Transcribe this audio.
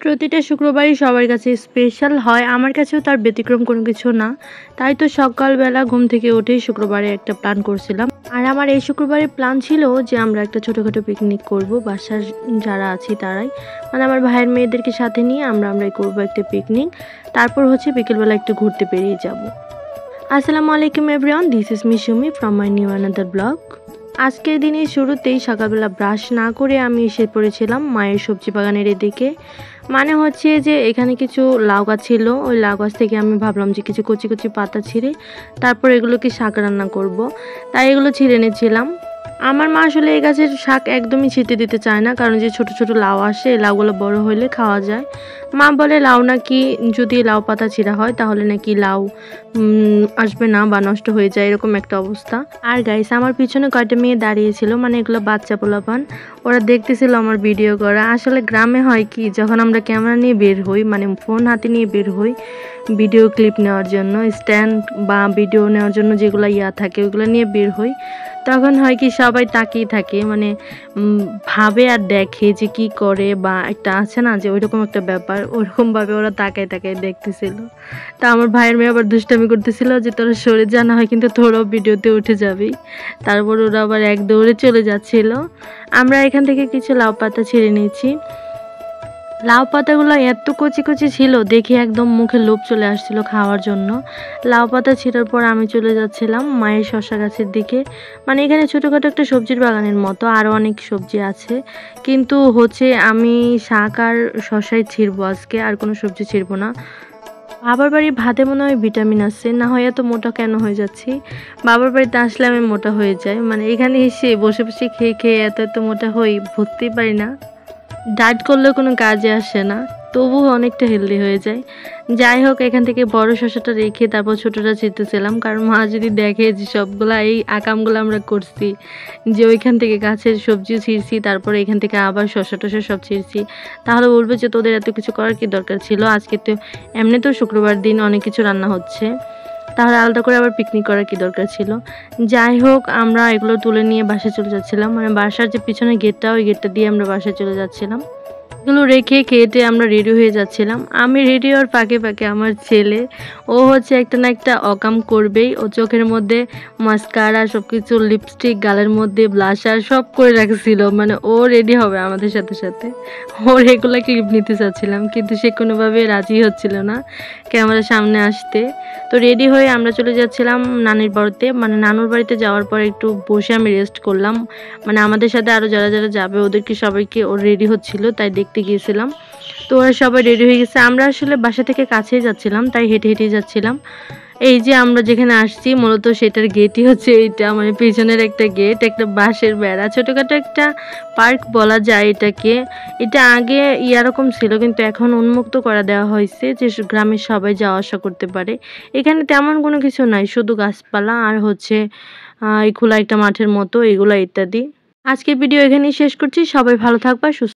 প্রতিটা শুক্রবারই সবার কাছে স্পেশাল হয়, আমার কাছেও তার ব্যতিক্রম কোনো কিছু না। তাই তো সকালবেলা ঘুম থেকে উঠেই শুক্রবারে একটা প্ল্যান করছিলাম। আর আমার এই শুক্রবারে প্ল্যান ছিল যে আমরা একটা ছোটোখাটো পিকনিক করব, বাসার যারা আছি তারাই, মানে আমার ভাইয়ের মেয়েদেরকে সাথে নিয়ে আমরা করব একটা পিকনিক। তারপর হচ্ছে বিকেলবেলা একটু ঘুরতে বেরিয়ে যাব। আসসালামু আলাইকুম everyone, this is Mishumi from my new another blog. আজকের দিনের শুরুতেই সকালবেলা ব্রাশ না করে আমি এসে পড়েছিলাম মায়ের সবজি বাগানের এদিকে। মানে হচ্ছে যে এখানে কিছু লাউ গাছ ছিল, ওই লাউ গাছ থেকে আমি ভাবলাম যে কিছু কচি কচি পাতা ছিঁড়ে তারপর এগুলোকে শাক রান্না করব। তাই এগুলো ছিঁড়ে এনেছিলাম। আমার মা আসলে এই গাছের শাক একদমই ছিঁড়তে দিতে চায় না, কারণ যে ছোট ছোট লাউ আসে, লাউগুলো বড় হলে খাওয়া যায়। মা বলে লাউ নাকি যদি লাউ পাতা ছিঁড়া হয় তাহলে নাকি লাউ আসবে না বা নষ্ট হয়ে যায়, এরকম একটা অবস্থা। আর গাইস, আমার পিছনে কয়টা মেয়ে দাঁড়িয়েছিল, মানে এগুলো বাচ্চা পোলাপান, ওরা দেখতেছিল আমার ভিডিও করা। আসলে গ্রামে হয় কি, যখন আমরা ক্যামেরা নিয়ে বের হই, মানে ফোন হাতে নিয়ে বের হই ভিডিও ক্লিপ নেওয়ার জন্য, স্ট্যান্ড বা ভিডিও নেওয়ার জন্য যেগুলো থাকে ওইগুলো নিয়ে বের হই, তখন হয় কি সবাই তাকিয়ে থাকে, মানে ভাবে আর দেখে যে কি করে, বা একটা আছে না যে ওইরকম একটা ব্যাপার, ওরকমভাবে ওরা তাকায় তাকায় দেখতেছিল। তা আমার ভাইয়ের মেয়ে আবার দুষ্টামি করতেছিল যে তোরা সরে জানা হয় কিন্তু তোরাও ভিডিওতে উঠে যাবি। তারপর ওরা আবার এক দৌড়ে চলে যাচ্ছিল। আমরা এখান থেকে কিছু লাউ পাতা ছিঁড়ে নিয়েছি। লাউ পাতাগুলো এত কচি কচি ছিল, দেখে একদম মুখে লোভ চলে আসছিল খাওয়ার জন্য। লাউ পাতা ছিঁড়ার পর আমি চলে যাচ্ছিলাম মায়ের শসা গাছের দিকে। মানে এখানে ছোটোখাটো একটা সবজির বাগানের মতো, আরও অনেক সবজি আছে, কিন্তু হচ্ছে আমি শাক আর শসাই ছিঁড়বো আজকে, আর কোনো সবজি ছিঁড়বো না। বাবার বাড়ি ভাতে মনে হয় ভিটামিন আছে, না হয় এত মোটা কেন হয়ে যাচ্ছি। বাবার বাড়িতে আসলে আমি মোটা হয়ে যাই, মানে এখানে এসে বসে বসে খেয়ে খেয়ে এত এত মোটা হই, বুঝতেই পারি না। ডায়েট করলেও কোনো কাজে আসে না, তবুও অনেকটা হেলদি হয়ে যায়। যাই হোক, এখান থেকে বড় শসাটা রেখে তারপর ছোটোটা ছিঁড়তেছিলাম, কারণ মা যদি দেখে যে সবগুলা এই আকামগুলো আমরা করছি, যে ওইখান থেকে গাছের সবজিও ছিঁড়ছি, তারপরে এখান থেকে আবার শসা টসা সব ছিঁড়ছি, তাহলে বলবে যে তোদের এত কিছু করার কি দরকার ছিল, আজকে তো এমনিতেও শুক্রবার দিন অনেক কিছু রান্না হচ্ছে, তাহলে আলাদা করে আবার পিকনিক করার কি দরকার ছিল। যাই হোক, আমরা এগুলো তুলে নিয়ে বাসায় চলে যাচ্ছিলাম, মানে বাসার যে পিছনে গেটটা, ওই গেটটা দিয়ে আমরা বাসায় চলে যাচ্ছিলাম। এগুলো রেখে খেতে আমরা রেডি হয়ে যাচ্ছিলাম। আমি রেডি হওয়ার ফাঁকে ফাঁকে আমার ছেলে, ও হচ্ছে একটা না একটা অকাম করবেই। ও চোখের মধ্যে মাস্কারা, সব কিছু, লিপস্টিক, গালের মধ্যে ব্লাশার সব করে রাখছিল, মানে ও রেডি হবে আমাদের সাথে সাথে। ওর এগুলো ক্লিপ নিতে চাচ্ছিলাম, কিন্তু সে কোনোভাবে রাজি হচ্ছিল না ক্যামেরার সামনে আসতে। তো রেডি হয়ে আমরা চলে যাচ্ছিলাম নানির বাড়িতে। মানে নানুর বাড়িতে যাওয়ার পর একটু বসে আমি রেস্ট করলাম, মানে আমাদের সাথে আরও যারা যারা যাবে ওদেরকে সবাইকে, ওর রেডি হচ্ছিল তাই দেখতে গিয়েছিলাম। তো ওরা সবাই রেডি হয়ে গেছে। আমরা আসলে বাসা থেকে কাছেই যাচ্ছিলাম, তাই হেঁটে হেঁটেই যাচ্ছিলাম। এই যে আমরা যেখানে আসছি মূলত সেটার গেটই হচ্ছে এইটা, মানে পিছনের একটা গেট, একটা বাঁশের বেড়া, ছোটোখাটো একটা পার্ক বলা যায় এটাকে। এটা আগে এরকম ছিল, কিন্তু এখন উন্মুক্ত করে দেওয়া হয়েছে যে গ্রামের সবাই যাওয়া আসা করতে পারে। এখানে তেমন কোনো কিছু নাই, শুধু গাছপালা আর হচ্ছে এই খোলা একটা মাঠের মতো, এগুলো ইত্যাদি। আজকের ভিডিও এখানেই শেষ করছি। সবাই ভালো থাকবা, সুস্থ